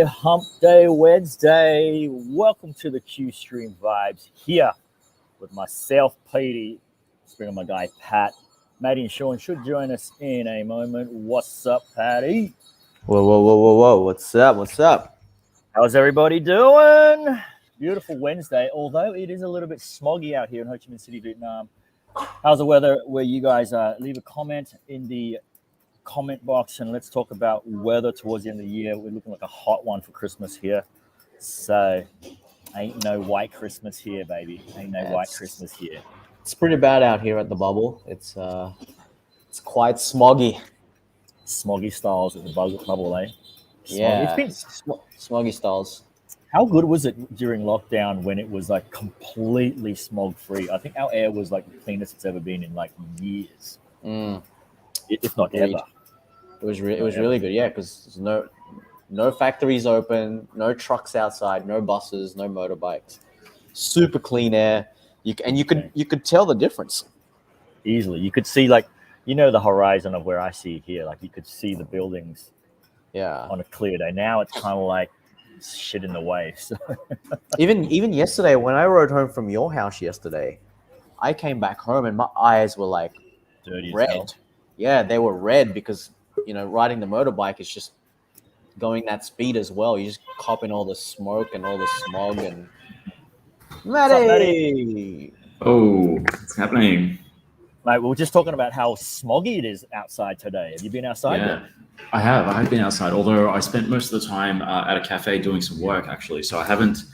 Hump Day Wednesday. Welcome to the Q Stream Vibes here with myself, Petey. Let's bring on my guy, Pat. Matty and Sean should join us in a moment. What's up, Patty? Whoa. What's up? How's everybody doing? Beautiful Wednesday, although it is a little bit smoggy out here in Ho Chi Minh City, Vietnam. How's the weather where you guys leave a comment in the comment box and let's talk about weather towards the end of the year. We're looking like a hot one for Christmas here. So ain't no white Christmas here, baby. Ain't no white Christmas here. It's pretty bad out here at the bubble. It's quite smoggy. Smoggy styles at the bubble, eh? Yeah. It's been smoggy styles. How good was it during lockdown when it was like completely smog free? I think our air was like the cleanest it's ever been in like years. If not ever. It was really good, yeah, because no factories open, no trucks outside, no buses, no motorbikes, super clean air. You could tell the difference easily. You could see the horizon of where I see here. Like you could see the buildings, on a clear day. Now it's kind of like shit in the way. So. even yesterday when I rode home from your house yesterday, I came back home and my eyes were like dirty red. As hell. Yeah, they were red because, riding the motorbike is just going that speed as well. You're just copping all the smoke and all the smog. And Matty! Oh, what's happening? Mate, we were just talking about how smoggy it is outside today. Have you been outside? Yeah, I have been outside, although I spent most of the time at a cafe doing some work, actually. So I haven't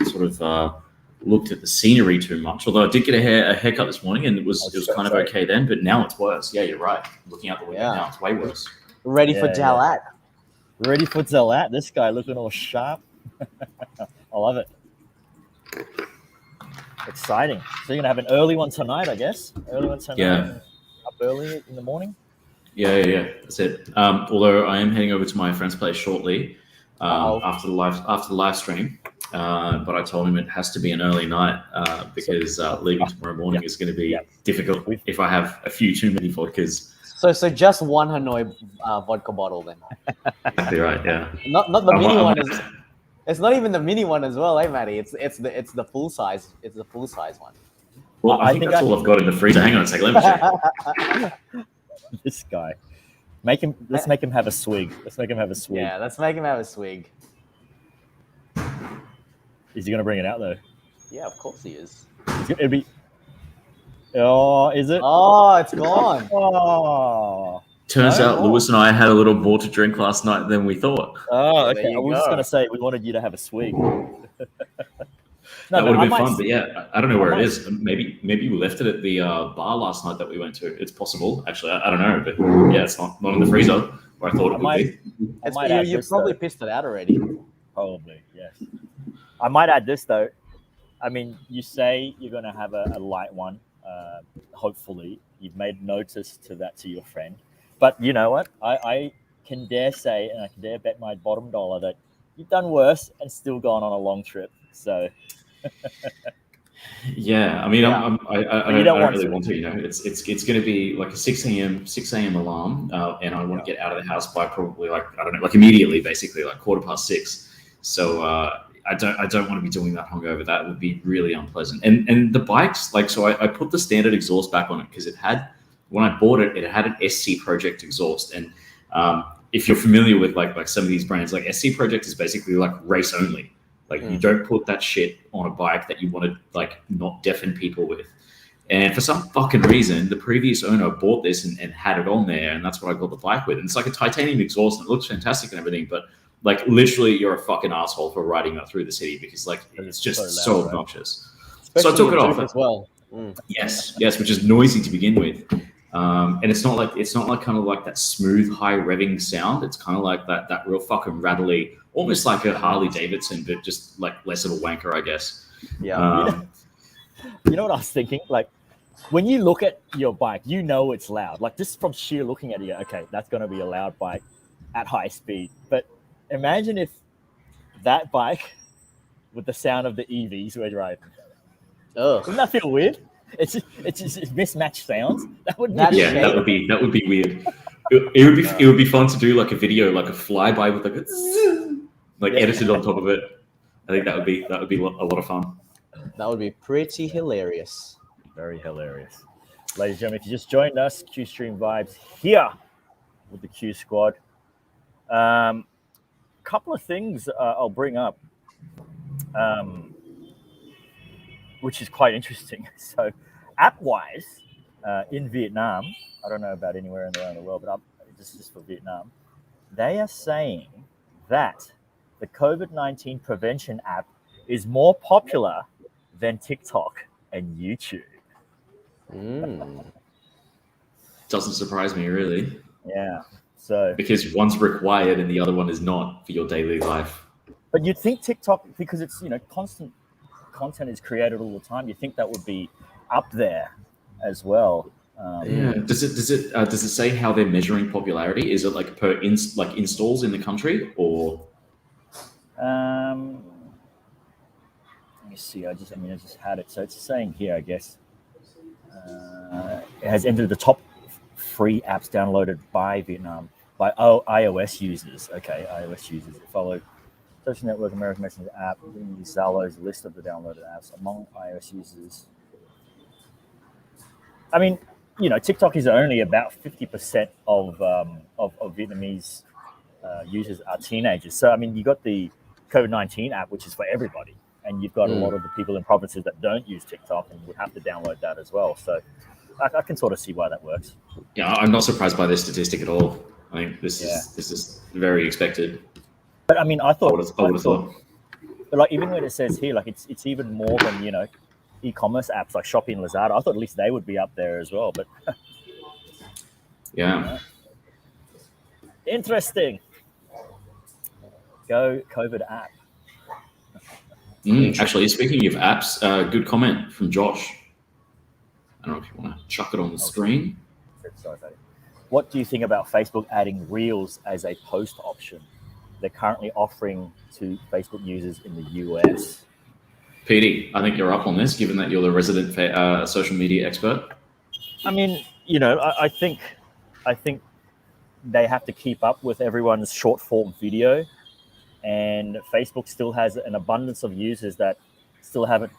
sort of looked at the scenery too much, although I did get a haircut this morning and it was kind of okay then, but now it's worse. Yeah, you're right. Looking out the window now, it's way worse. Ready for Dalat. Ready for Dalat. This guy looking all sharp. I love it. Exciting. So you're going to have an early one tonight, I guess? Early one tonight? Yeah. Up early in the morning? Yeah. That's it. Although I am heading over to my friend's place shortly after the live stream. But I told him it has to be an early night because leaving tomorrow morning is going to be difficult if I have a few too many vodkas. So just one Hanoi vodka bottle then. Exactly right. Yeah. Not the mini one. It's not even the mini one as well, eh, Matty? It's the full size. It's the full size one. Well, I think that's all I've got in the freezer. Hang on a second. Let me check. This guy. Let's make him have a swig. Yeah, let's make him have a swig. Is he going to bring it out, though? Yeah, of course he is. It'll be... Oh, is it? Oh, it's gone. Oh. Turns out Lewis and I had a little more to drink last night than we thought. Oh, okay. I was just going to say we wanted you to have a swig. That would have been fun, but yeah, I don't know where it is. Maybe we left it at the bar last night that we went to. It's possible. Actually, I don't know, but yeah, it's not in the freezer where I thought it would be. You probably pissed it out already. Probably, yes. I might add this, though. I mean, you say you're going to have a light one. Hopefully, you've made notice to your friend. But you know what? I can dare say, and I can dare bet my bottom dollar that you've done worse and still gone on a long trip. So... Yeah, I mean, I don't really want to. It's going to be like a 6 a.m. alarm, and I want to get out of the house by probably immediately, basically like 6:15. So I don't want to be doing that hungover. That would be really unpleasant. And the bikes, so I put the standard exhaust back on it because when I bought it had an SC Project exhaust, and if you're familiar with like some of these brands, like SC Project is basically like race only. You don't put that shit on a bike that you want to not deafen people with. And for some fucking reason, the previous owner bought this and had it on there, and that's what I got the bike with. And it's like a titanium exhaust, and it looks fantastic and everything, but literally you're a fucking asshole for riding that through the city because it's just so obnoxious. Especially so I took it off as well. Yes, which is noisy to begin with. And it's not like kind of like that smooth high revving sound. It's kind of like that real fucking rattly, almost like a Harley Davidson, but just like less of a wanker, I guess. Yeah. You know what I was thinking? Like when you look at your bike, it's loud. Like just from sheer looking at it, okay, that's going to be a loud bike at high speed. But imagine if that bike with the sound of the EVs were driving. Oh, wouldn't that feel weird? It's mismatched sounds. That would be weird. It would be fun to do like a video, like a flyby with like a zzz, edited on top of it. I think that would be a lot of fun. That would be pretty hilarious. Very hilarious. Ladies and gentlemen, if you just joined us, Q Stream Vibes here with the Q Squad. Couple of things I'll bring up, which is quite interesting. So, app-wise, in Vietnam, I don't know about anywhere around the world, but this is for Vietnam, they are saying that the COVID-19 prevention app is more popular than TikTok and YouTube. Doesn't surprise me, really. Yeah. So because one's required and the other one is not for your daily life. But you'd think TikTok, because it's constant content is created all the time, you think that would be up there as well. Yeah. Does it say how they're measuring popularity? Is it like per installs in the country, or? Let me see. I just had it. So it's saying here, I guess, it has entered the top free apps downloaded by Vietnam by iOS users. Okay, iOS users. It followed social network, American Messenger app, Zellow's list of the downloaded apps among iOS users. I mean, TikTok is only about 50% of Vietnamese users are teenagers. So I mean, you got the COVID-19 app, which is for everybody, and you've got a lot of the people in provinces that don't use TikTok and would have to download that as well. So I can sort of see why that works. Yeah, I'm not surprised by this statistic at all. I think this is very expected. But I mean, I would have thought. But like, even when it says here, like it's even more than e-commerce apps like Shopee and Lazada. I thought at least they would be up there as well. But yeah, interesting. Go COVID app. Actually, speaking of apps, good comment from Josh. I don't know if you want to chuck it on the screen. Sorry, buddy. What do you think about Facebook adding Reels as a post option? They're currently offering to Facebook users in the US. PD, I think you're up on this, given that you're the resident social media expert. I mean, I think they have to keep up with everyone's short form video, and Facebook still has an abundance of users that still haven't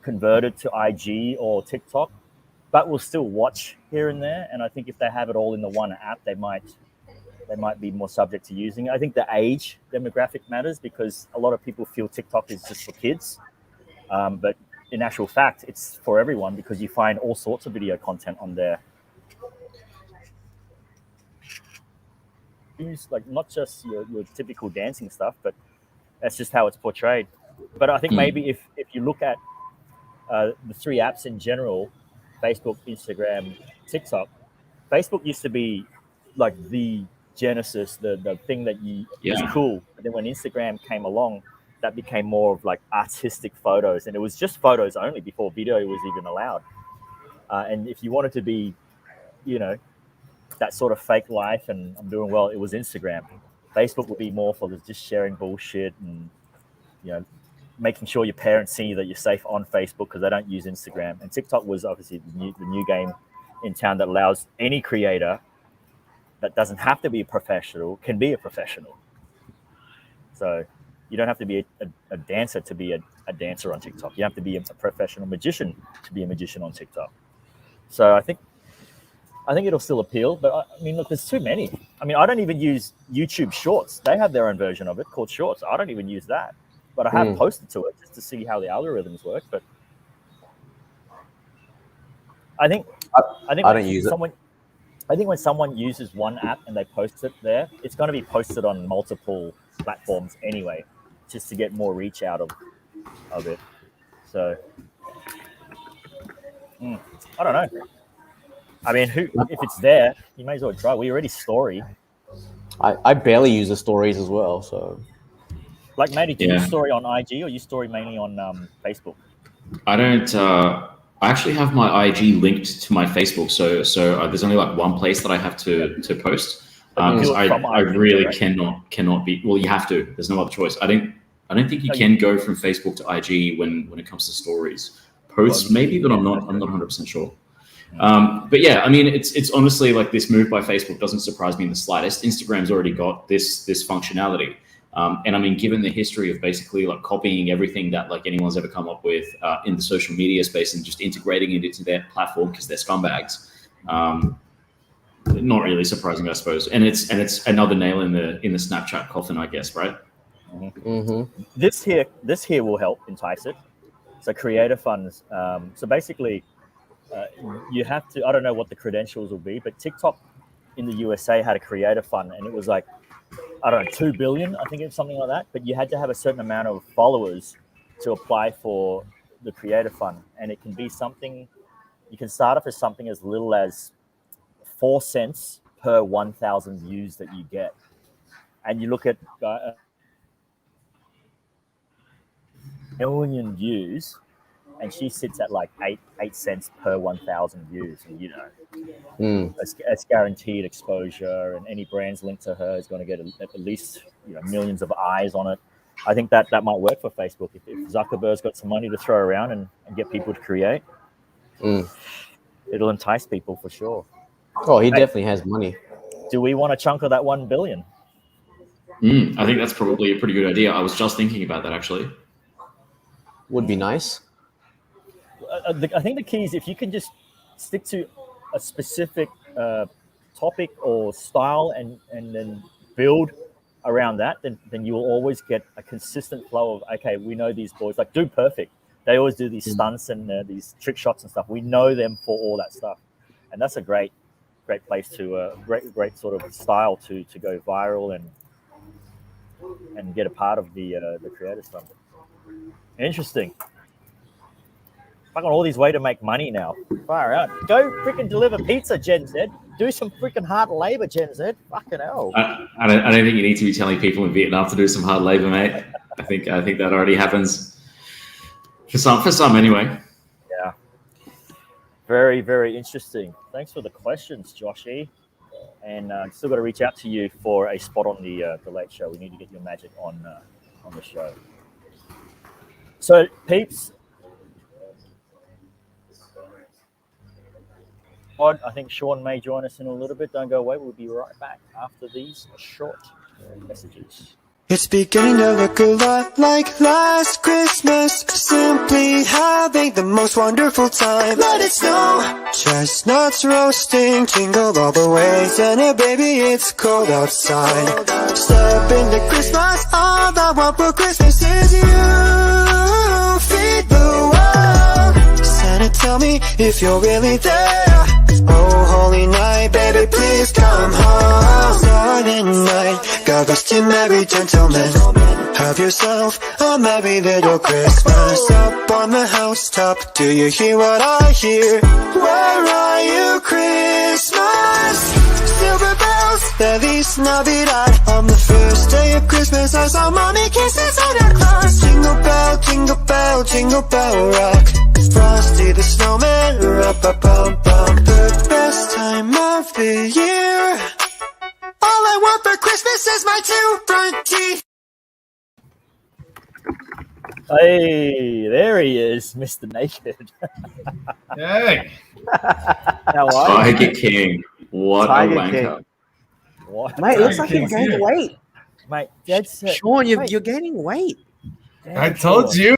converted to IG or TikTok, but will still watch here and there. And I think if they have it all in the one app, they might be more subject to using it. I think the age demographic matters, because a lot of people feel TikTok is just for kids. But in actual fact, it's for everyone, because you find all sorts of video content on there. Like not just your typical dancing stuff, but that's just how it's portrayed. But I think maybe if you look at the three apps in general, Facebook, Instagram, TikTok, Facebook used to be like the genesis, the thing that was cool. But then when Instagram came along, that became more of like artistic photos, and it was just photos only before video was even allowed. And if you wanted to be, that sort of fake life and I'm doing well, it was Instagram. Facebook would be more for just sharing bullshit and, making sure your parents see that you're safe on Facebook, because they don't use Instagram. And TikTok was obviously the new game in town that allows any creator that doesn't have to be a professional can be a professional. So you don't have to be a dancer to be a dancer on TikTok. You have to be a professional magician to be a magician on TikTok. So I think it'll still appeal, but I mean, look, there's too many. I mean, I don't even use YouTube Shorts. They have their own version of it called Shorts. I don't even use that, but I have posted to it just to see how the algorithms work. But I think I don't use it. I think when someone uses one app and they post it there, it's going to be posted on multiple platforms anyway, just to get more reach out of it. So I don't know. I mean, if it's there, you may as well try. We already story. I barely use the stories as well. So, like, Matty, do you story on IG or you story mainly on Facebook? I don't. I actually have my IG linked to my Facebook, so there's only like one place that I have to post. Because I really cannot be. Well, you have to. There's no other choice. I don't think you can go from Facebook to IG when it comes to stories. Posts maybe, but I'm not 100% sure. But yeah, I mean, it's honestly like this move by Facebook doesn't surprise me in the slightest. Instagram's already got this functionality, And I mean, given the history of basically like copying everything that like anyone's ever come up with in the social media space and just integrating it into their platform because they're scumbags, not really surprising, I suppose. And it's another nail in the Snapchat coffin, I guess, right? Mm-hmm. This here will help entice it. So creator funds. So basically, you have to. I don't know what the credentials will be, but TikTok in the USA had a creator fund, and it was like, I don't know, 2 billion, I think it's something like that. But you had to have a certain amount of followers to apply for the creator fund. And it can be something, you can start off as something as little as 4 cents per 1,000 views that you get. And you look at million views, and she sits at like 8 cents per 1,000 views. And, you know, it's guaranteed exposure, and any brands linked to her is going to get at least, you know, millions of eyes on it. I think that might work for Facebook. If Zuckerberg's got some money to throw around and get people to create, it'll entice people for sure. Oh, he definitely has money. Do we want a chunk of that 1 billion? I think that's probably a pretty good idea. I was just thinking about that, actually. Would be nice. I think the key is if you can just stick to a specific topic or style and then build around that, then you will always get a consistent flow of, okay, we know these boys, like Dude Perfect. They always do these stunts and these trick shots and stuff. We know them for all that stuff. And that's a great place to, great sort of style to go viral and get a part of the Creators Fund. Interesting. Fucking all these ways to make money now. Far out. Go freaking deliver pizza, Gen Z. Do some freaking hard labor, Gen Z. Fucking hell. I don't think you need to be telling people in Vietnam to do some hard labor, mate. I think that already happens for some anyway. Yeah. Very, very interesting. Thanks for the questions, Joshy. And still got to reach out to you for a spot on the Late Show. We need to get your magic on the show. So, peeps, I think Sean may join us in a little bit. Don't go away. We'll be right back after these short messages. It's beginning to look a lot like last Christmas. Simply having the most wonderful time. Let it snow, chestnuts roasting, jingle all the way. Santa baby, it's cold outside. Step into Christmas, all I want for Christmas is you. Feed the world. Santa, tell me if you're really there. Oh, holy night, baby, please come home. Silent night, God rest you merry gentlemen. Have yourself a merry little Christmas. Up on the housetop, do you hear what I hear? Where are you, Christmas? Silver bells, Feliz Navidad. On the first day of Christmas, I saw mommy kissing Santa Claus. Jingle bell, jingle bell, jingle bell rock. Frosty the snowman, ra-ba-bum-bum. The best time of the year. All I want for Christmas is my 2 front teeth. Hey, there he is, Mr. Naked. Hey. How are you? Tiger King. What Tiger a wanker. King. What? Mate, it looks like Tiger you're King's gaining here. weight. Mate, that's it. Sean, Mate, you're gaining weight. I told you.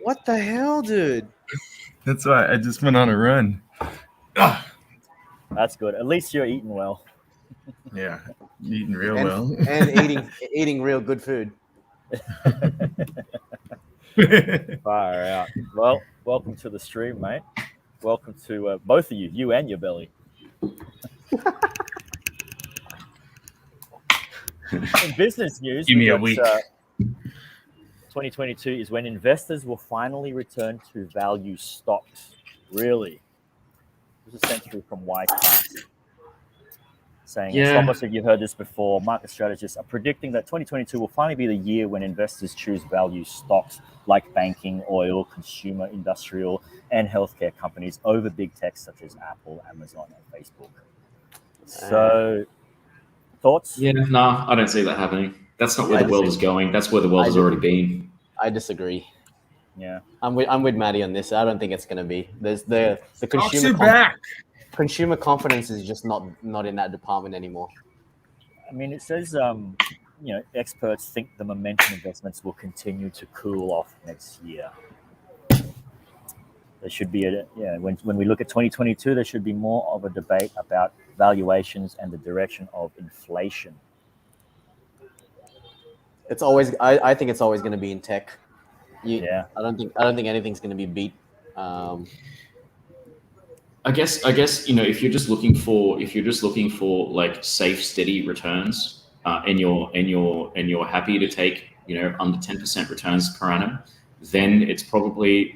What the hell, dude? That's why I just went on a run. Ah, That's good. At least you're eating well. yeah, eating real And, well. and eating real good food. Far out. Well, welcome to the stream, mate. Welcome to both of you, you and your belly. In business news, Give me a we week. got, 2022 is when investors will finally return to value stocks. Really? This is sent through from YCast. Saying, Yeah. it's almost like you've heard this before, market strategists are predicting that 2022 will finally be the year when investors choose value stocks like banking, oil, consumer, industrial, and healthcare companies over big tech such as Apple, Amazon, and Facebook. So, thoughts? Yeah, no, I don't see that happening. That's not where the world is going. That's where the world has already been. I disagree. Yeah. I'm with Maddie on this. I don't think it's going to be. There's the Stocks consumer are back. consumer confidence is just not in that department anymore. I mean, it says experts think the momentum investments will continue to cool off next year. There should be when we look at 2022, there should be more of a debate about valuations and the direction of inflation. It's always. I think it's always going to be in tech. Yeah. I don't think anything's going to be beat. I guess if you're just looking for like safe, steady returns, and you're happy to take under 10% returns per annum, then it's probably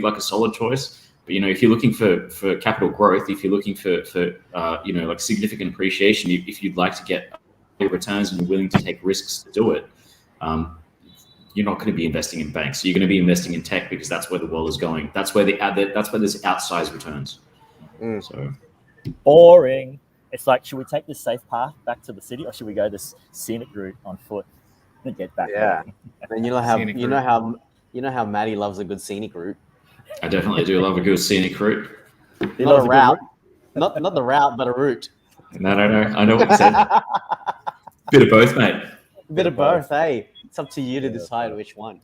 like a solid choice. But if you're looking for capital growth, if you're looking for like significant appreciation, if you'd like to get returns and you're willing to take risks to do it, you're not going to be investing in banks. You're going to be investing in tech because that's where the world is going. That's where there's outsized returns. So boring. It's like, should we take this safe path back to the city, or should we go this scenic route on foot and get back? Yeah. And you know how Maddie loves a good scenic route. I definitely do love a good scenic route. Not a route, not the route, but a route. No. I know what you said. Bit of both, mate. Bit of both, hey. It's up to you to decide which one.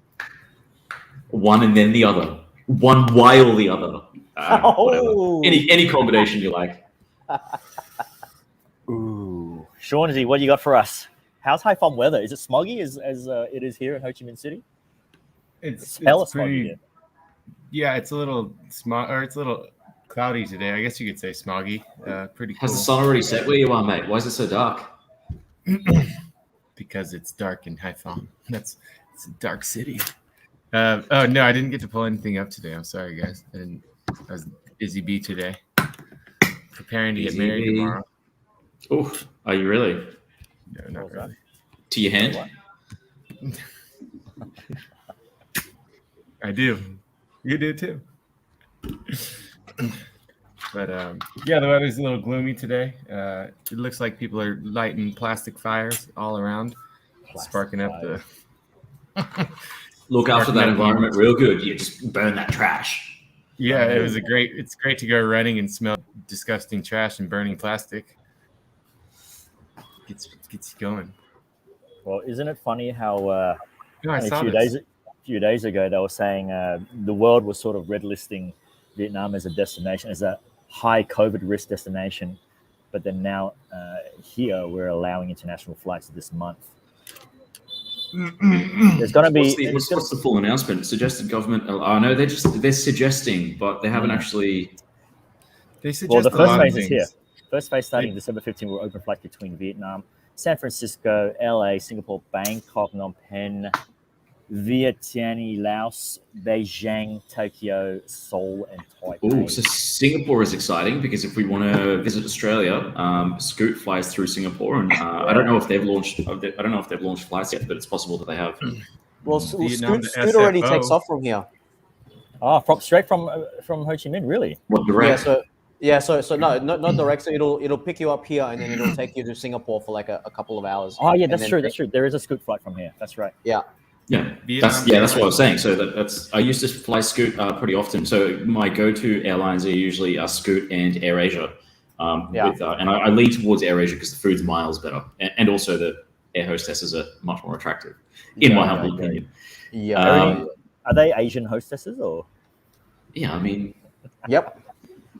One and then the other. One while the other. Whatever. Any combination you like. Ooh, Shawnzy, what do you got for us? How's Haiphong weather? Is it smoggy as it is here in Ho Chi Minh City? It's hella pretty. smoggy here. Yeah, it's a little it's a little cloudy today. I guess you could say smoggy. Pretty cool. Has the sun already set where you are, mate? Why is it so dark? Because it's dark in Haiphong. It's a dark city. No, I didn't get to pull anything up today. I'm sorry, guys. I was busy bee today. Preparing to get married tomorrow. Oh, are you really? No, not really. To your hand? I do. You do too. But yeah, the weather's a little gloomy today. It looks like people are lighting plastic fires all around, sparking up the. Look after that environment real good. You just burn that trash. Yeah, it's great to go running and smell disgusting trash and burning plastic. Gets you going. Well, isn't it funny how a few days ago they were saying the world was sort of red listing Vietnam as a destination, as a high COVID risk destination, but then now here we're allowing international flights this month. There's going to be what's the full announcement? Suggested government. I know they're suggesting, but they haven't actually. They suggest the first phase is here. First phase starting December 15 will open flights between Vietnam, San Francisco, LA, Singapore, Bangkok, Phnom Penh, Vientiane, Laos, Beijing, Tokyo, Seoul, and Taipei. Oh, so Singapore is exciting because if we want to visit Australia, Scoot flies through Singapore, and I don't know if they've launched. I don't know if they've launched flights yet, but it's possible that they have. Well, Scoot already takes off from here. Oh, straight from Ho Chi Minh, really? What, direct? So no, not direct. So it'll pick you up here, and then it'll take you to Singapore for like a couple of hours. Oh yeah, that's true. That's true. There is a Scoot flight from here. That's right. Yeah. Yeah, that's what I was saying. So that's I used to fly Scoot pretty often. So my go-to airlines are usually Scoot and AirAsia. And I lean towards AirAsia because the food's miles better, and also the air hostesses are much more attractive, in my humble opinion. Yeah. Are they Asian hostesses or? Yeah, I mean. Yep.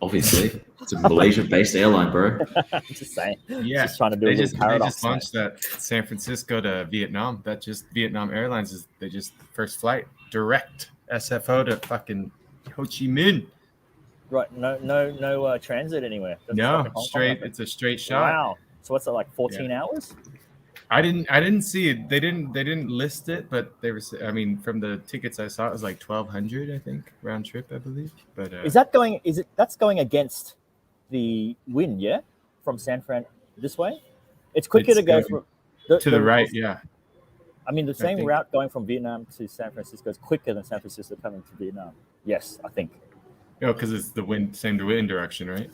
Obviously, it's a Malaysia-based airline, bro. Just saying. Yeah, just trying to do they a little paradox. They just launched that San Francisco to Vietnam. That just Vietnam Airlines first flight direct SFO to fucking Ho Chi Minh. Right. No transit anywhere. No, straight. It's a straight shot. Wow. So what's it like? 14 hours? I didn't see it. They didn't list it, but they were. I mean, from the tickets I saw, it was like 1,200, I think, round trip, I believe. But that's going against the wind, yeah, from San Fran this way? It's quicker to go to the right, yeah. I mean, the same route going from Vietnam to San Francisco is quicker than San Francisco coming to Vietnam. Yes, I think. No, because it's the wind direction, right?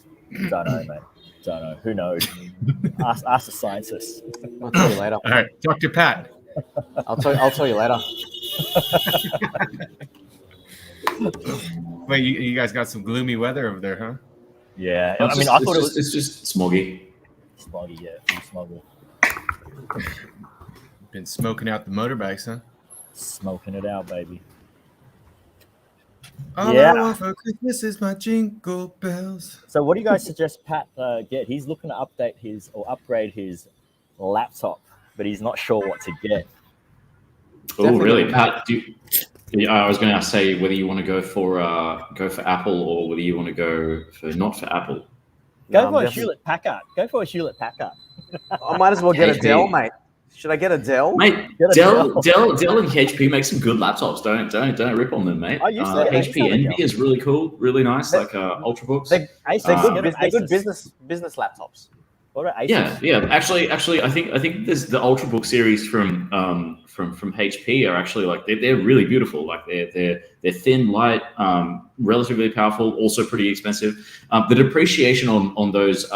Don't know, mate. Don't know. Who knows? Ask the scientists. I'll tell you later. All right, Dr. Pat. I'll tell you later. Wait, you guys got some gloomy weather over there, huh? Yeah, I mean, I thought it's just smoggy. Smoggy, yeah, smoggy. Been smoking out the motorbikes, huh? Smoking it out, baby. All I want for Christmas is my jingle bells. So what do you guys suggest Pat get? He's looking to upgrade his laptop, but he's not sure what to get. Oh, really, Pat? I was going to say whether you want to go for Apple or whether you want to go for not for Apple. Go for a Hewlett Packard. I might as well get a Dell, mate. Should I get a Dell? Mate, Dell and HP make some good laptops. Don't rip on them, mate. HP Envy is really cool, really nice, like Ultrabooks. They're good business laptops. Yeah. Actually, I think there's the Ultrabook series from HP are actually like they're really beautiful. Like they're thin, light, relatively powerful, also pretty expensive. The depreciation on those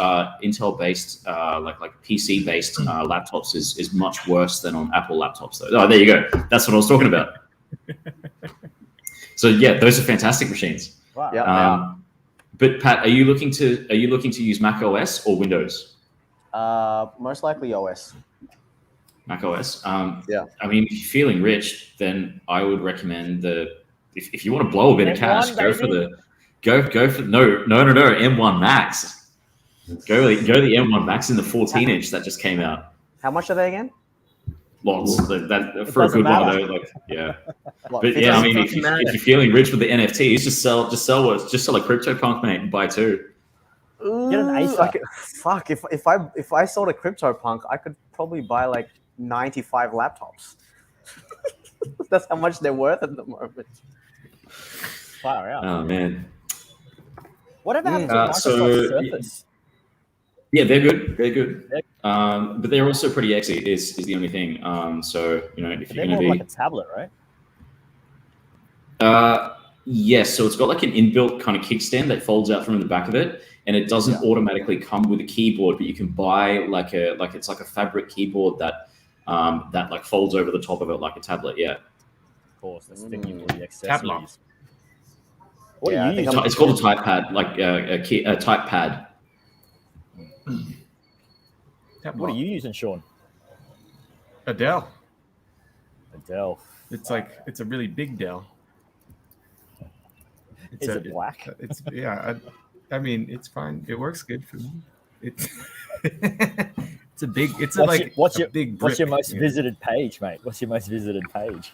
Intel based like PC based laptops is much worse than on Apple laptops though. Oh, there you go. That's what I was talking about. So yeah, those are fantastic machines. Wow. Yeah. But Pat, are you looking to use Mac OS or Windows? Most likely OS. Mac OS. Yeah. I mean, if you're feeling rich, then I would recommend if you want to blow a bit of cash, go for no M1 Max. Go the M1 Max in the 14-inch that just came out. How much are they again? Lots. That for a good one though, like yeah. But yeah, I mean, if you're feeling rich with the NFTs, just sell a CryptoPunk, mate, and buy two. Get an Acer. Fuck! If I sold a CryptoPunk, I could probably buy like 95 laptops. That's how much they're worth at the moment. Far out. Oh man. Whatever happened to Microsoft Surface? Yeah, they're good. But they're also pretty exy. Is the only thing. So if you're going to be like a tablet, right? Yes. So it's got like an inbuilt kind of kickstand that folds out from the back of it. And it doesn't automatically come with a keyboard, but you can buy it's like a fabric keyboard that like folds over the top of it like a tablet. Yeah. Of course, that's the thing you the accessories. What are you using? It's called a type pad, like a type pad. What are you using, Sean? A Dell. It's a really big Dell. Is it black? I mean, it's fine. It works good for me. It's a big. It's what's your big. most visited page, mate? What's your most visited page?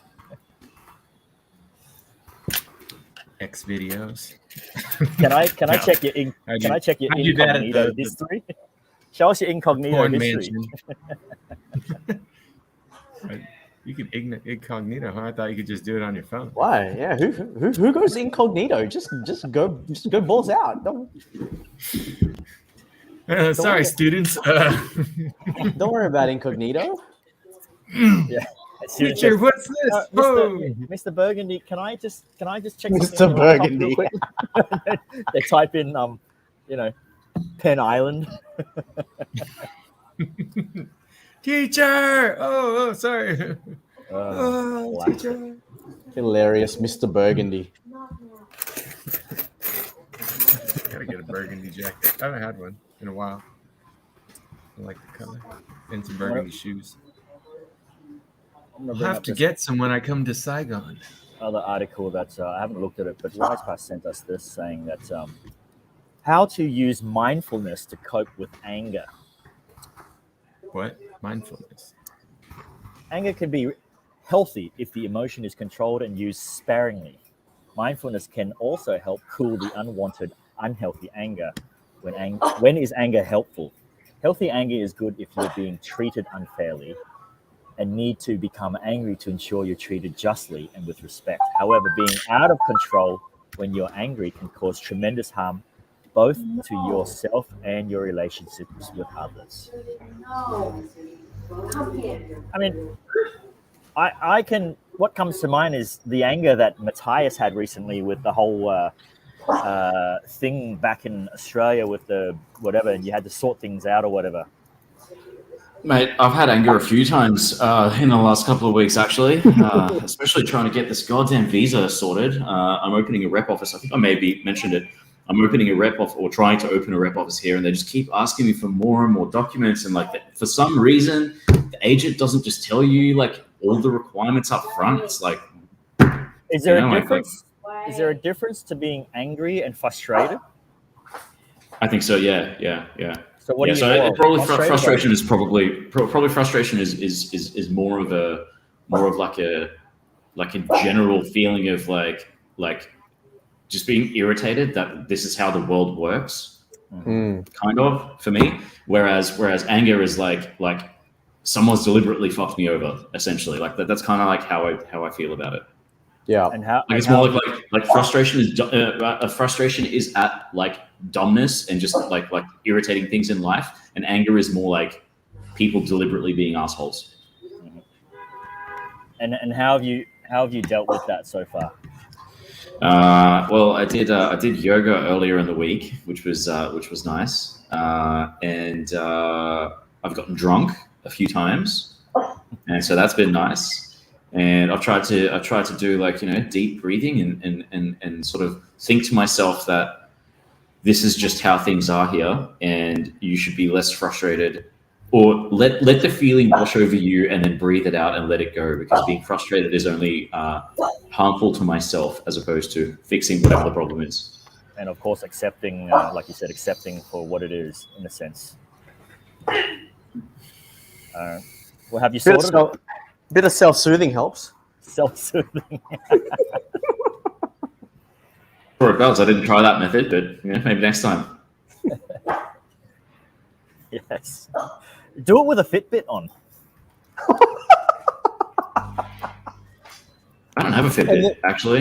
X videos. Can I check your incognito history? Show us your incognito history. You could incognito, huh? I thought you could just do it on your phone. Why? Yeah. Who goes incognito? Just go balls out. Sorry, students. Don't worry about incognito. Yeah. Teacher, what's this? Mr. Burgundy, can I just check Mr. Burgundy. They type in Penn Island. Teacher! Oh, sorry. Teacher. Hilarious, Mr. Burgundy. Gotta get a burgundy jacket. I haven't had one in a while. I like the color. And some burgundy shoes. I'll have to get some when I come to Saigon. Other article that I haven't looked at it, but LicePass sent us this saying that how to use mindfulness to cope with anger. What? Mindfulness. Anger can be healthy if the emotion is controlled and used sparingly. Mindfulness can also help cool the unwanted, unhealthy anger. When is anger helpful? Healthy anger is good if you're being treated unfairly and need to become angry to ensure you're treated justly and with respect. However, being out of control when you're angry can cause tremendous harm both to yourself and your relationships with others. I mean, I can. What comes to mind is the anger that Matthias had recently with the whole thing back in Australia with the whatever, and you had to sort things out or whatever. Mate, I've had anger a few times in the last couple of weeks, actually, especially trying to get this goddamn visa sorted. I'm opening a rep office. I think I maybe mentioned it I'm opening a rep off or trying to open a rep office here, and they just keep asking me for more and more documents. And like for some reason, the agent doesn't just tell you like all the requirements up front. It's like, is there a difference? Is there a difference to being angry and frustrated? I think so. Yeah. So what do you so probably frustration is probably frustration is more of like a general feeling of like just being irritated that this is how the world works, kind of for me. Whereas anger is like someone's deliberately fucked me over, essentially. Like that's kind of like how I feel about it. Yeah, and how like it's more like frustration is frustration is at like dumbness and just like irritating things in life, and anger is more like people deliberately being assholes. And how have you dealt with that so far? Well, I did yoga earlier in the week, which was nice, and I've gotten drunk a few times, and so that's been nice. And I've tried to do like deep breathing and sort of think to myself that this is just how things are here, and you should be less frustrated, or let the feeling wash over you, and then breathe it out and let it go, because being frustrated is only harmful to myself as opposed to fixing whatever the problem is. And of course, accepting, like you said, accepting for what it is in a sense. Well, have you sorted it? Bit of self-soothing helps. Self-soothing. For it does. I didn't try that method, but maybe next time. Yes. Do it with a Fitbit on. I don't have a Fitbit, actually.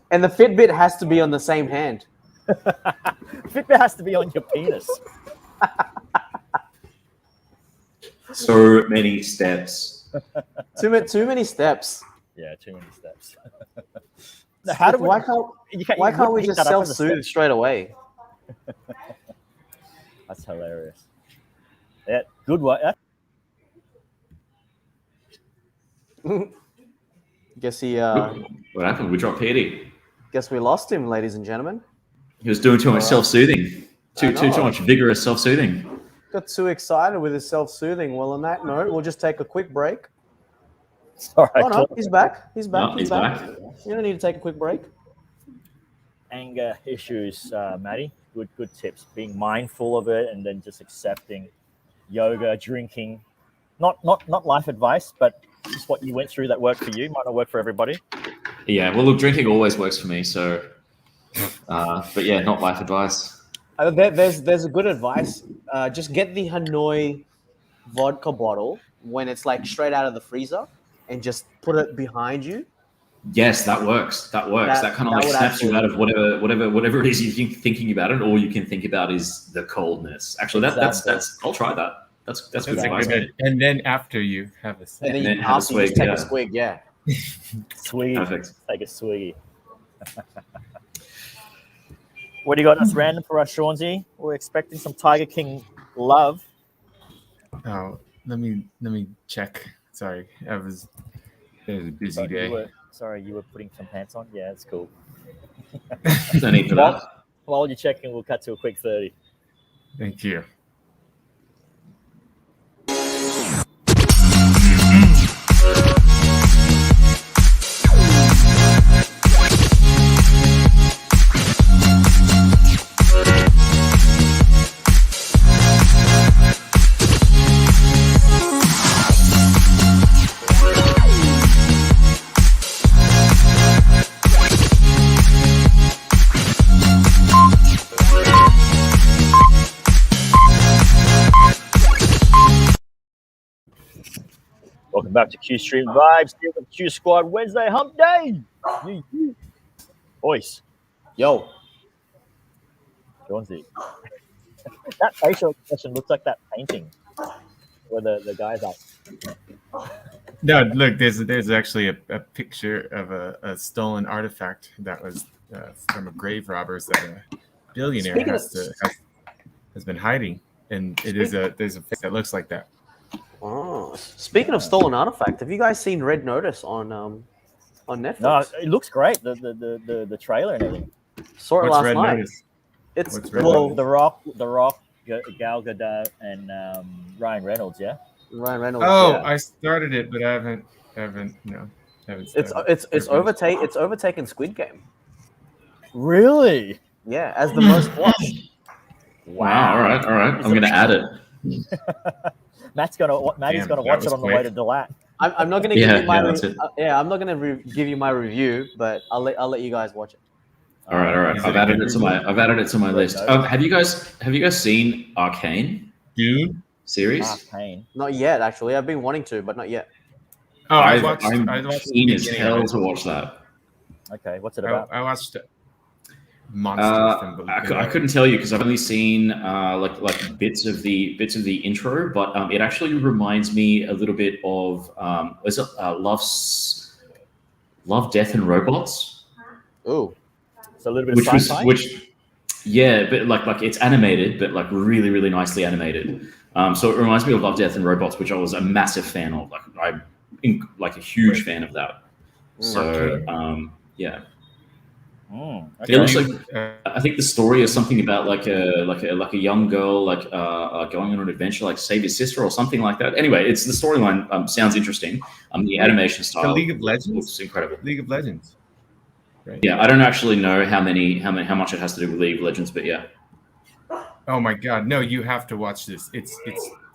And the Fitbit has to be on the same hand. Fitbit has to be on your penis. So many steps. Too many steps. Yeah, too many steps. Why can't we just self-soothe straight away? That's hilarious. Yeah, good one. Guess he. What happened? We dropped Petey. Guess we lost him, ladies and gentlemen. He was doing too much self-soothing. Too much vigorous self-soothing. Got too excited with his self-soothing. Well, on that note, we'll just take a quick break. All right, oh no, he's back. He's back. No, he's back. You don't need to take a quick break. Anger issues, Maddie. Good tips. Being mindful of it, and then just accepting. Yoga, drinking, not life advice, but just what you went through that worked for you might not work for everybody. Yeah, well, look, drinking always works for me. So, but yeah, not life advice. There's a good advice. Just get the Hanoi vodka bottle when it's like straight out of the freezer, and just put it behind you. Yes, that works. That kind of like snaps you out of whatever it is you're thinking about, it. All you can think about is the coldness. Actually, that's. I'll try that. That's good advice. And then after you have a swig. And then you have a swig. Take a swig. Yeah. Swig. Perfect. Take a swiggy. What do you got that's random for us, Shaunsy? We're expecting some Tiger King love. Oh, let me check. Sorry, it was a busy day. You were putting some pants on? Yeah, that's cool. No need for that. While you're checking, we'll cut to a quick 30. Thank you. Welcome back to Q Stream Vibes here with Q Squad Wednesday Hump Day. Boys. Yo. Jonesy. That facial expression looks like that painting where the guy's like. No, look, there's actually a picture of a stolen artifact that was from a grave robbers that a billionaire has been hiding, and there's a face that looks like that. Oh, speaking of stolen artifact, have you guys seen Red Notice on Netflix? No, it looks great. The trailer and everything. Saw it What's last Red night. Notice? It's What's Red Well, Notice? The Rock, Gal Gadot, and Ryan Reynolds. Yeah. Ryan Reynolds. Oh, yeah. I started it, but I haven't started. It's overtaken Squid Game. Really? Yeah, as the most watched. Wow. All right. I'm going to add it. Matt's Damn, gonna that watch it was on the way quick. to Delat. I'm not gonna Yeah, give you my yeah, that's it. I'm not gonna give you my review, but I'll let you guys watch it. All right. Is I've it a added good it to my Red list. Notice. Have you guys seen Arcane Dune? series? Pain. Not yet, actually. I've been wanting to, but not yet. Oh, I'm I watched keen the as beginning hell of it. to watch that. Okay, what's it about? I watched monsters from I couldn't tell you because I've only seen like bits of the intro, but it actually reminds me a little bit of is it Love, Death and Robots, Ooh. So a little bit of sci-fi. Yeah, but like it's animated, but like really really nicely animated. So it reminds me of Love, Death and Robots, which I was a massive fan of. I'm like a huge fan of that. So yeah. Okay. It looks like I think the story is something about like a young girl going on an adventure, like save his sister or something like that. Anyway, it's the storyline sounds interesting. The animation style League of Legends looks incredible. League of Legends. Right? Yeah, I don't actually know how much it has to do with League of Legends, but yeah. Oh my god, no! You have to watch this. It's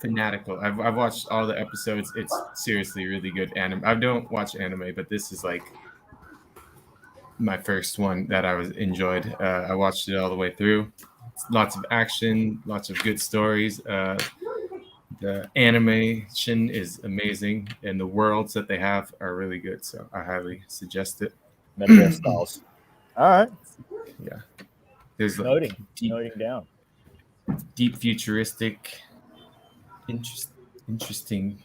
fanatical. I've watched all the episodes. It's seriously really good anime. I don't watch anime, but this is like my first one that I was enjoyed. I watched it all the way through. It's lots of action, lots of good stories. The animation is amazing, and the worlds that they have are really good. So I highly suggest it. Metaverse styles. All right. Yeah, there's Noting like down. deep futuristic, interesting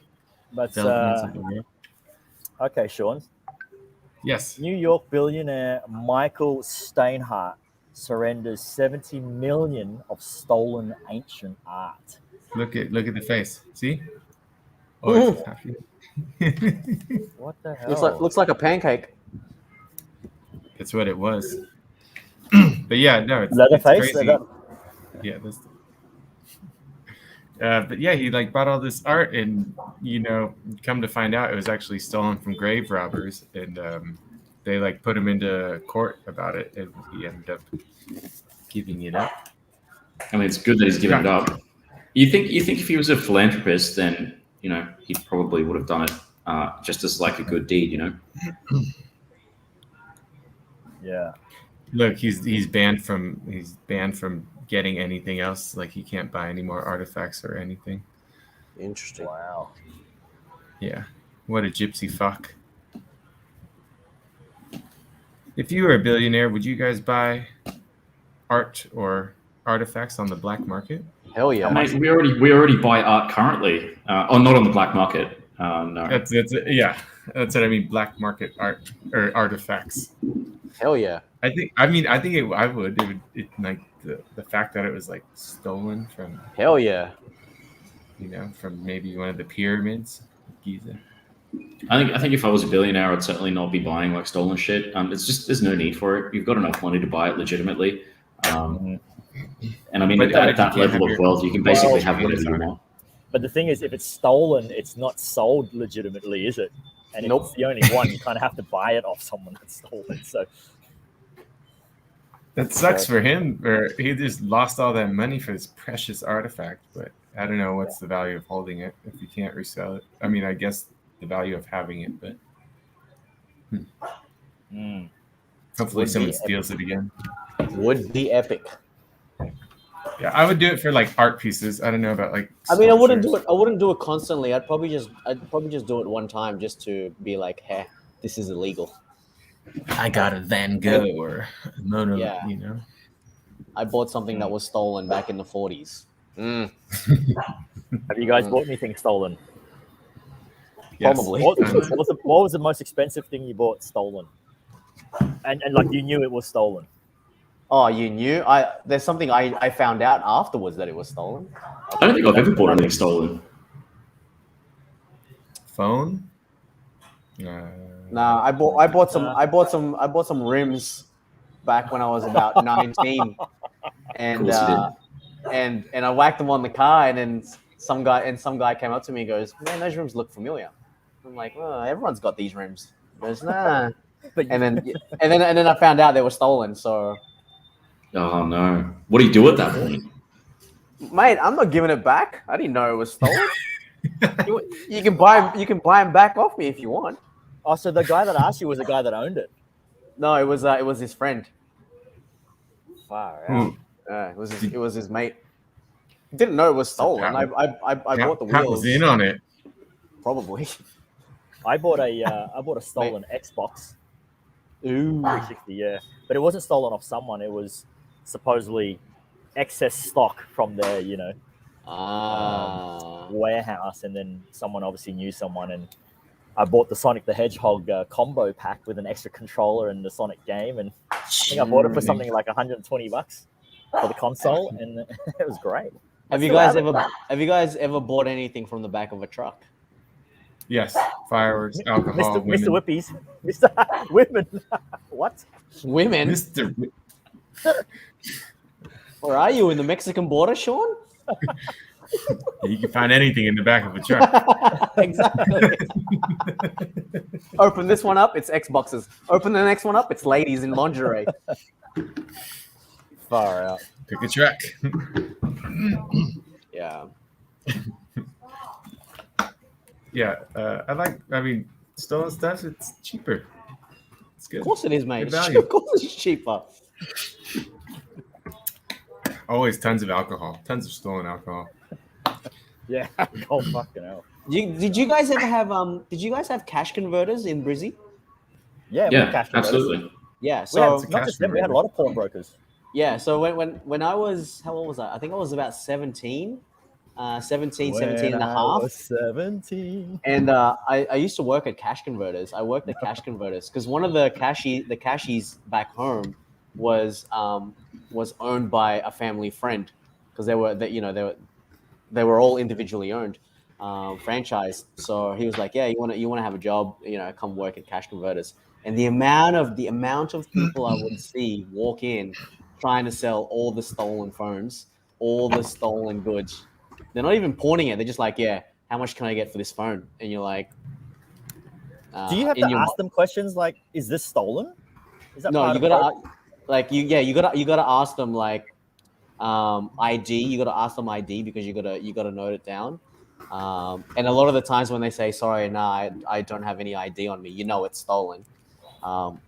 But developments of the world. okay, Sean. Yes. New York billionaire Michael Steinhardt surrenders 70 million of stolen ancient art. Look at the face. See? Oh, it's happy. What the hell? Looks like a pancake. That's what it was. But yeah, no, it's Leatherface. crazy. Yeah, that's. But yeah, he like bought all this art, and come to find out, it was actually stolen from grave robbers, and they like put him into court about it, and he ended up giving it up. I mean, it's good that he's given it up. You think if he was a philanthropist, then he probably would have done it just as like a good deed, Yeah. Look, he's banned from getting anything else. Like he can't buy any more artifacts or anything. Interesting. Wow. Yeah. What a gypsy fuck. If you were a billionaire, would you guys buy art or artifacts on the black market? Hell yeah. Mate, we already buy art currently. Not on the black market. No. That's what I mean. Black market art or artifacts. Hell yeah. I think I would. It like the fact that it was like stolen from. Hell yeah. From maybe one of the pyramids, Giza. I think if I was a billionaire, I'd certainly not be buying like stolen shit. It's just there's no need for it. You've got enough money to buy it legitimately. And I mean, at that level of wealth, you can basically have whatever you want. But the thing is, if it's stolen, it's not sold legitimately, is it? And if it's the only one, you kind of have to buy it off someone that stole it. So that sucks for him, or he just lost all that money for this precious artifact. But I don't know what's the value of holding it if you can't resell it. I mean, I guess the value of having it, but hopefully someone steals it again. Would be epic. Yeah, I would do it for like art pieces. I don't know about like. I mean, I wouldn't do it constantly. I'd probably just do it one time just to be like, hey, this is illegal. I got a Van Gogh or a Mona. Yeah. I bought something that was stolen back in the 40s. Have you guys bought anything stolen? Yes. Probably. What was the most expensive thing you bought stolen? And like you knew it was stolen. Oh, you knew? There's something I found out afterwards that it was stolen. I don't think I've ever bought anything stolen. Phone? Nah, I bought some rims back when I was about 19, and course you and I whacked him on the car, and then some guy came up to me and goes, "Man, those rims look familiar." I'm like, "Oh, everyone's got these rims." He goes, "Nah." and then I found out they were stolen. So, Oh no! What do you do at that point? mate, I'm not giving it back. I didn't know it was stolen. you can buy them back off me if you want. Oh, so the guy that asked you was the guy that owned it? No, it was his friend. Far out. It was his mate. Didn't know it was stolen. I bought the Pat wheels. was in on it. Probably. I bought a stolen Xbox Ooh. 360, yeah, but it wasn't stolen off someone. It was supposedly excess stock from their, warehouse, and then someone obviously knew someone, and I bought the Sonic the Hedgehog combo pack with an extra controller and the Sonic game, and I think I bought it for something like $120 for the console, and it was great. Have you guys ever bought anything from the back of a truck? Yes, fireworks, alcohol, Mr. Whippies, Mr. Women. What? Women? Mr. Where are you, in the Mexican border, Sean? You can find anything in the back of a truck. Exactly. Open this one up, it's Xboxes. Open the next one up, it's ladies in lingerie. Far out. Pick a truck. Yeah. Yeah, I mean, stolen stuff, it's cheaper. It's good. Of course it is, mate. Good value. Of course it's cheaper. Always tons of alcohol, tons of stolen alcohol. Yeah. Oh, fucking hell. Did you guys ever have cash converters in Brizzy? Yeah, Yeah, absolutely. Yeah, We so had, not just them, we had a lot of pawnbrokers. yeah, so when I was, how old was I? I think I was about 17 and a half. 17. And I used to work at cash converters. I worked at cash converters because one of the cashies back home was owned by a family friend, because they were all individually owned, franchised. So he was like, "Yeah, you want to have a job? Come work at cash converters." And the amount of people I would see walk in trying to sell all the stolen phones, all the stolen goods. They're not even pawning it. They're just like, "Yeah, how much can I get for this phone?" And you're like, do you have to ask them questions like, "Is this stolen?" Is that no, you gotta ask them like ID. You gotta ask them ID because you gotta note it down. And a lot of the times when they say, "Sorry, nah, I don't have any ID on me," it's stolen.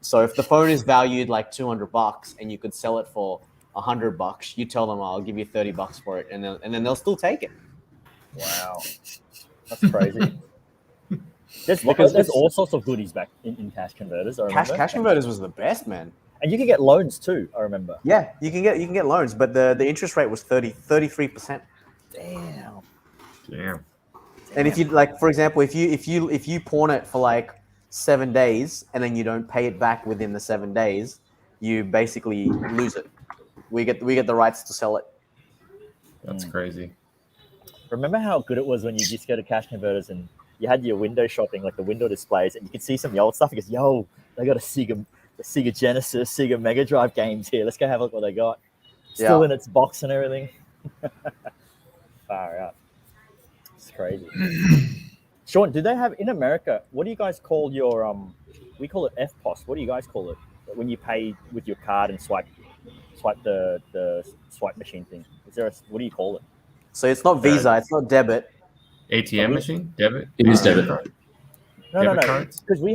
So if the phone is valued like $200 and you could sell it for $100, you tell them, "I'll give you $30 for it," and then they'll still take it. Wow, that's crazy. There's all sorts of goodies back in cash converters. I remember. Cash converters was the best, man. And you can get loans too. I remember. Yeah, you can get loans, but the interest rate was 33%. Damn. And if you, like, for example, if you pawn it for like 7 days and then you don't pay it back within the 7 days, you basically lose it. We get the rights to sell it. That's crazy. Remember how good it was when you just go to cash converters and you had your window shopping, like the window displays, and you could see some of the old stuff. Because they got the Sega Genesis, Sega Mega Drive games here. Let's go have a look what they got. Still in its box and everything. Far out. It's crazy. Sean, do they have in America? What do you guys call your We call it FPOS. What do you guys call it when you pay with your card and swipe the swipe machine thing? What do you call it? So it's not Visa. It's not debit. ATM machine, debit. It is debit. No. Cards? Because we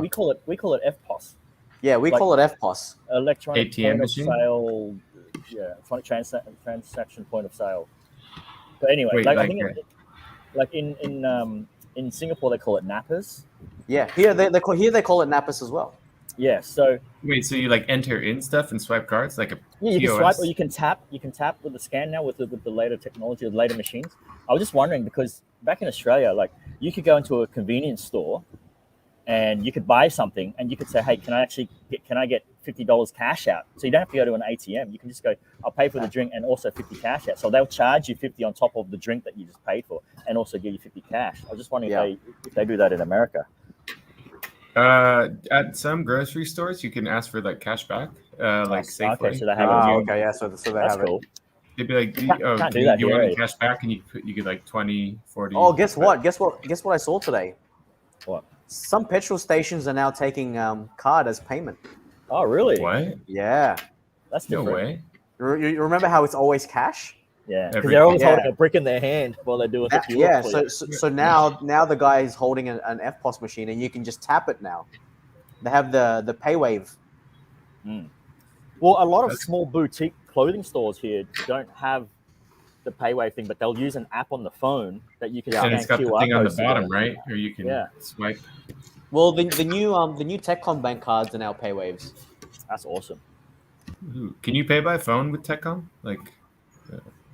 call it FPOS. Yeah, we call it FPOS. Electronic ATM point machine? of sale. Yeah, electronic transaction point of sale. But anyway, Wait, I think in Singapore they call it nappers. Yeah, here they call it nappers as well. Yeah, so Wait, so you like enter in stuff and swipe cards like a you can POS? swipe or you can tap. You can tap with the scan now with the later technology, the later machines. I was just wondering because back in Australia, like you could go into a convenience store and you could buy something and you could say, "Hey, can I get $50 cash out?" So you don't have to go to an ATM. You can just go, "I'll pay for the drink and also 50 cash out." So they'll charge you 50 on top of the drink that you just paid for and also give you 50 cash. I was just wondering if they do that in America. At some grocery stores, you can ask for like cash back. like Safeway. Okay, so they have okay, yeah. So they that's have it. cool. They'd be like, do you want any cash back? And you could like 20, 40. Oh, guess what? Guess what I saw today? What? Some petrol stations are now taking card as payment. Oh, really? What? Yeah. No That's different. way. You remember how it's always cash? Yeah, because they're always holding a brick in their hand while they're doing the fuel. Yeah, so now the guy is holding an FPOS machine, and you can just tap it now. They have the PayWave. Mm. Well, a lot of small boutique clothing stores here don't have the PayWave thing, but they'll use an app on the phone that you can scan and it's got QR the thing on the codes bottom, together. right? Or you can swipe. Well, the new Techcom Bank cards are now PayWaves. That's awesome. Ooh. Can you pay by phone with Techcom? Like,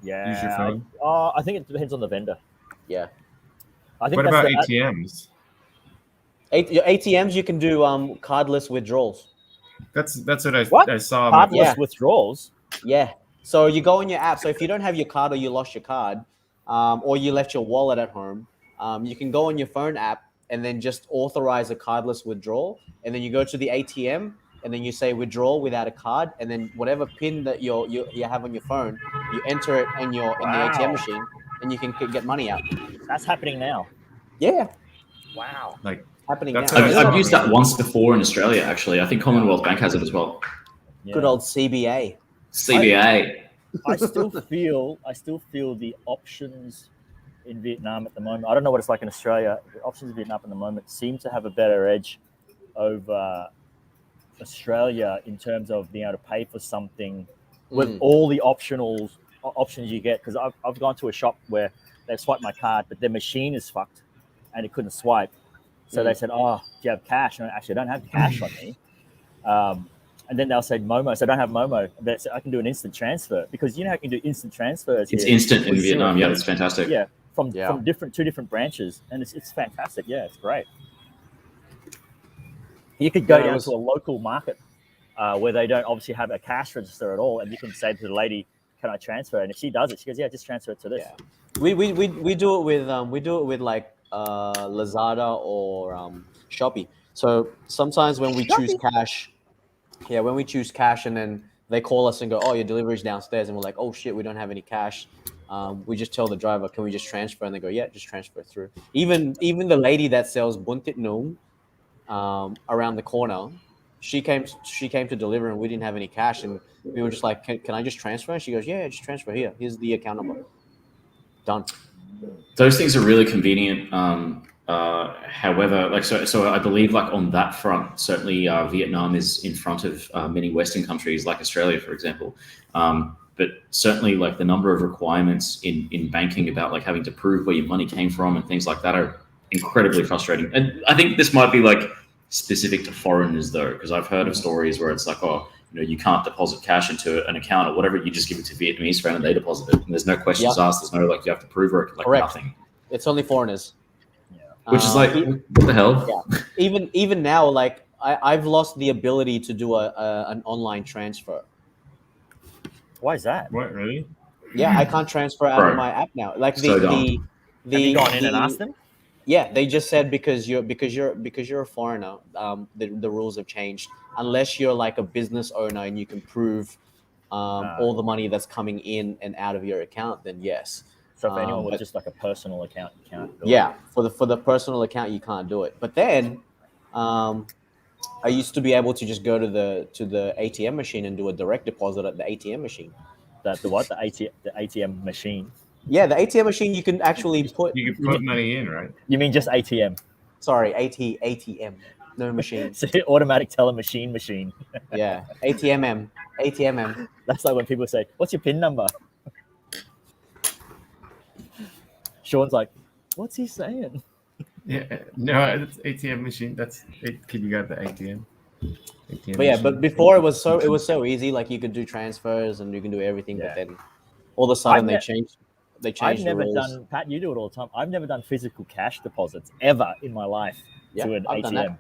use your phone? I think it depends on the vendor. Yeah. I think what about ATMs? ATMs, you can do cardless withdrawals. That's what I saw. Cardless withdrawals? Yeah. So you go on your app. So if you don't have your card or you lost your card, or you left your wallet at home, you can go on your phone app and then just authorize a cardless withdrawal. And then you go to the ATM and then you say withdrawal without a card. And then whatever PIN that you have on your phone, you enter it in the ATM machine and you can get money out. That's happening now. Yeah. Wow. Like happening now. I've used that once before in Australia, actually. I think Commonwealth Bank has it as well. Yeah. Good old CBA. CBA. I still feel the options in Vietnam at the moment. I don't know what it's like in Australia. The options in Vietnam at the moment seem to have a better edge over Australia in terms of being able to pay for something with all the options you get. Because I've gone to a shop where they've swiped my card, but their machine is fucked and it couldn't swipe. So they said, "Oh, do you have cash?" And actually, I don't have cash on me. And then they'll say Momo. So I don't have Momo. I can do an instant transfer because you know how you can do instant transfers. It's instant in Vietnam. Yeah, it's fantastic. Yeah, from two different branches, and it's fantastic. Yeah, it's great. You could go down to a local market where they don't obviously have a cash register at all, and you can say to the lady, "Can I transfer?" And if she does it, she goes, "Yeah, just transfer it to this." Yeah. We do it with like Lazada or Shopee. So sometimes when we choose cash. Yeah, when we choose cash and then they call us and go, "Oh, your delivery's downstairs," and we're like, "Oh shit, we don't have any cash." We just tell the driver, "Can we just transfer?" And they go, "Yeah, just transfer it through." Even the lady that sells buntit noom around the corner, she came to deliver and we didn't have any cash and we were just like, "Can I just transfer?" And she goes, "Yeah, just transfer here. Here's the account number." Done. Those things are really convenient. However, like so I believe like on that front, certainly Vietnam is in front of many Western countries like Australia, for example. But certainly like the number of requirements in banking about like having to prove where your money came from and things like that are incredibly frustrating. And I think this might be like specific to foreigners though, because I've heard of stories where it's like, oh, you can't deposit cash into an account or whatever. You just give it to Vietnamese friend and they deposit it. And there's no questions asked. There's no like you have to prove it. Like Correct. Nothing. It's only foreigners. Which is like, what the hell? Yeah. Even now, like I've lost the ability to do an online transfer. Why is that? What, really? Yeah, I can't transfer out of my app now. Like have you gone in and asked them? Yeah, they just said because you're a foreigner, the rules have changed. Unless you're like a business owner and you can prove all the money that's coming in and out of your account, then yes. So if anyone with just like a personal account, you can't do it. For the personal account, you can't do it. But then, I used to be able to just go to the ATM machine and do a direct deposit at the ATM machine. The ATM machine. Yeah, the ATM machine you can actually put. You can put money in, right? You mean just ATM? Sorry, ATM, no machine. It's an automatic teller machine. Yeah, ATM. That's like when people say, "What's your PIN number?" Sean's like, "What's he saying?" Yeah, no, it's ATM machine. Can you got the ATM? But yeah, but before it was so easy. Like you could do transfers and you can do everything. Yeah. But then all of a sudden they changed. I've never done. Pat, you do it all the time. I've never done physical cash deposits ever in my life to an ATM.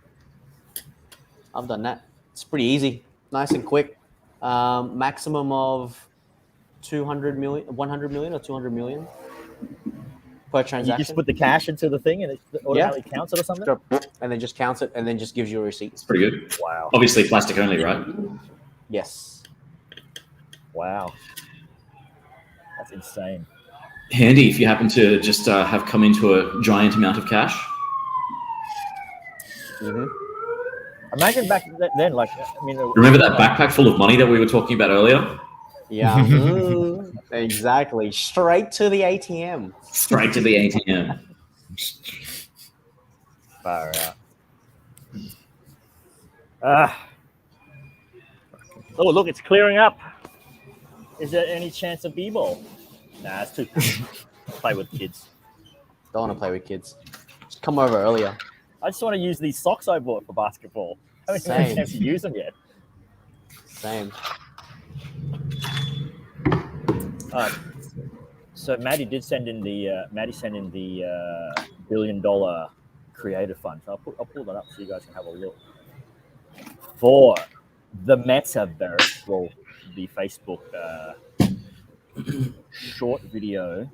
I've done that. It's pretty easy, nice and quick. Maximum of 100 million or 200 million. Per transaction. You just put the cash into the thing and it automatically counts it or something? And then just counts it and then just gives you a receipt. It's pretty good. Wow. Obviously plastic only, right? Yes. Wow. That's insane. Handy if you happen to just have come into a giant amount of cash. Mm-hmm. Imagine back then, like, I mean, remember that backpack full of money that we were talking about earlier? Yeah, exactly. Straight to the ATM. Straight to the ATM. Far out. Oh, look, it's clearing up. Is there any chance of b-ball? Nah, it's too play with kids. Don't want to play with kids. Just come over earlier. I just want to use these socks I bought for basketball. I haven't had a chance to use them yet. Same. So Maddie did send in the $1 billion creator fund. So I'll pull that up so you guys can have a look. For the metaverse, well, the Facebook short video,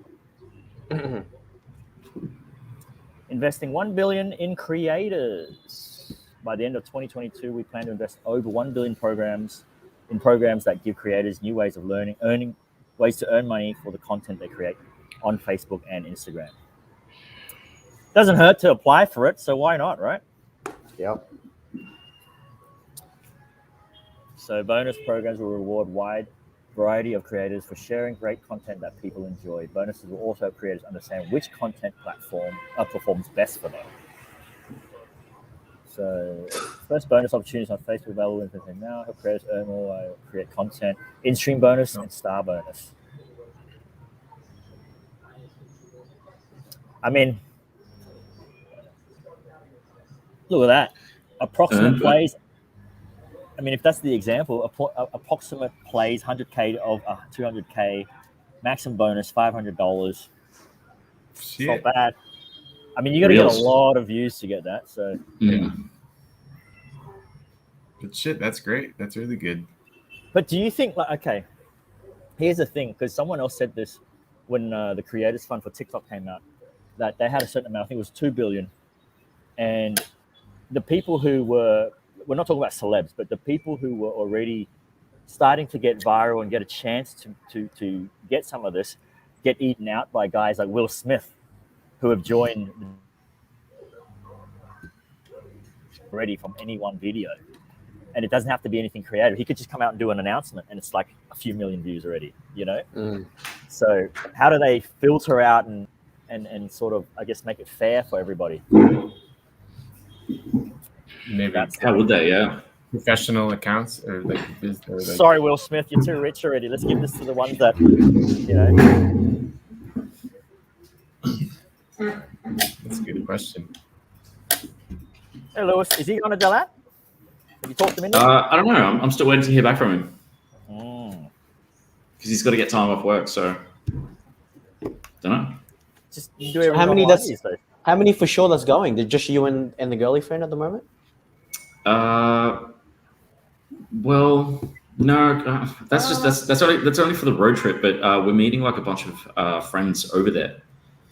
investing $1 billion in creators. By the end of 2022, we plan to invest over $1 billion in programs that give creators new ways of earning ways to earn money for the content they create on Facebook and Instagram. Doesn't hurt to apply for it, so why not, right? Yep. So bonus programs will reward wide variety of creators for sharing great content that people enjoy. Bonuses will also help creators understand which content platform performs best for them. So first bonus opportunities on Facebook available in now. Help creators earn more, create content. In-stream bonus and star bonus. I mean, look at that. Approximate plays. I mean, if that's the example, approximate plays 100K of 200K, maximum bonus $500. It's not bad. I mean, you got to get a lot of views to get that. So yeah. But shit, that's great. That's really good. But do you think, like, okay, here's the thing, because someone else said this when the Creators Fund for TikTok came out, that they had a certain amount, I think it was $2 billion, and the people who we're not talking about celebs, but the people who were already starting to get viral and get a chance to get some of this, get eaten out by guys like Will Smith, who have joined already from any one video. And it doesn't have to be anything creative. He could just come out and do an announcement and it's like a few million views already, you know? So how do they filter out and sort of, I guess, make it fair for everybody? Maybe how would they? Yeah, professional accounts or like Sorry, Will Smith, you're too rich already. Let's give this to the ones that, you know. That's a good question. Hey, Lewis, is he going to do that? Have you talked to him? I don't know. I'm still waiting to hear back from him because he's got to get time off work. So don't know. Just do everything. How many for sure that's going? Did just you and the girly friend at the moment? Well, no. That's only for the road trip. But we're meeting like a bunch of friends over there.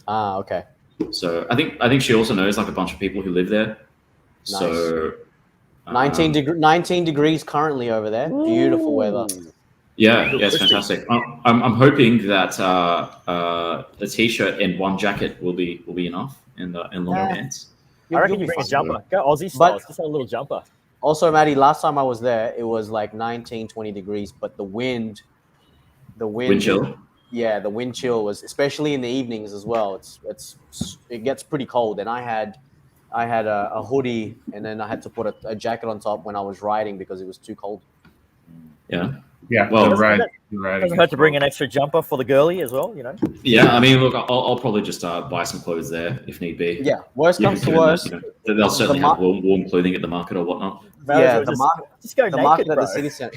Ah, okay. So I think she also knows like a bunch of people who live there. Nice. So 19 degrees currently over there. Beautiful weather. Yeah, it's fantastic. I'm hoping that the t-shirt and one jacket will be enough and longer pants. I reckon you bring a jumper. Go Aussie style. Just a little jumper. Also, Maddie, last time I was there, it was like 19, 20 degrees, but the wind chill. Yeah, the wind chill was, especially in the evenings as well. It gets pretty cold, and I had a hoodie, and then I had to put a jacket on top when I was riding because it was too cold. Yeah. Yeah. Well, doesn't hurt to bring an extra jumper for the girly as well, you know. Yeah, I mean, look, I'll probably just buy some clothes there if need be. Yeah. Worst comes to worst, they'll certainly have warm clothing at the market or whatnot. Yeah, just go naked, market bro. At the city center.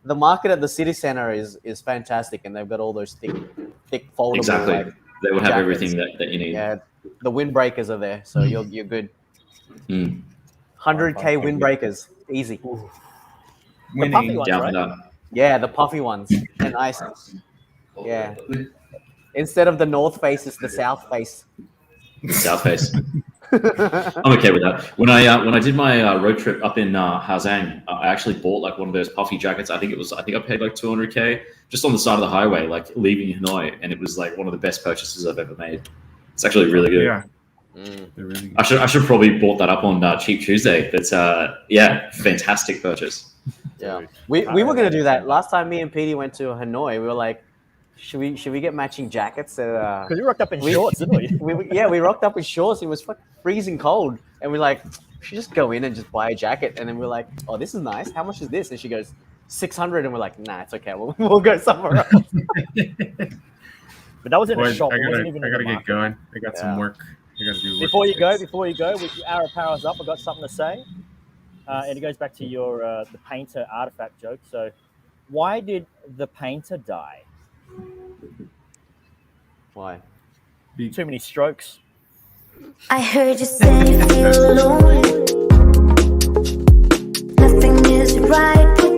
The market at the city center is fantastic, and they've got all those thick foldable. Exactly. Like, they will have jackets. everything that you need. Yeah, the windbreakers are there, so you're good. 100K windbreakers, easy. The puffy ones, right? Yeah, the puffy ones. They're nice. Yeah. Instead of the north face, it's the south face. South face. I'm okay with that. When I did my road trip up in Haozang, I actually bought like one of those puffy jackets. I think I paid like 200K just on the side of the highway, like leaving Hanoi, and it was like one of the best purchases I've ever made. It's actually really good. Yeah. They're really good. I should probably bought that up on Cheap Tuesday. But yeah, fantastic purchase. Yeah, we were gonna do that last time. Me and Petey went to Hanoi. We were like, should we get matching jackets? Because you rocked up in shorts, didn't we? we rocked up in shorts. It was fucking freezing cold, and we're like, we should just go in and just buy a jacket. And then we're like, oh, this is nice. How much is this? And she goes, 600. And we're like, nah, it's okay. We'll go somewhere else. But that was in a shop. I gotta get going. I got some work. I gotta do work. Before you go, with your arrow powers up, I've got something to say. And it goes back to your the painter artifact joke. So, why did the painter die? Why? Too many strokes. I heard you say you feel alone. Nothing is right.